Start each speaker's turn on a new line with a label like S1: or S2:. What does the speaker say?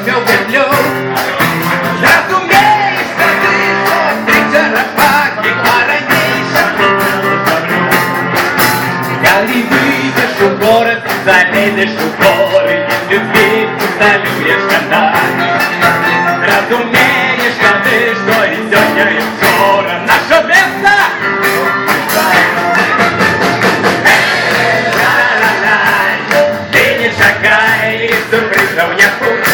S1: цю петлю. Розумієш, що ти черепах, ніколи раніше не зроблю. Коли вийдеш у город, залізеш у гори, і звідки залюєш канат. Розумієш, коли що і сьогодні, і вчора наша весна. Ти не чекай, сюрпризів не буде.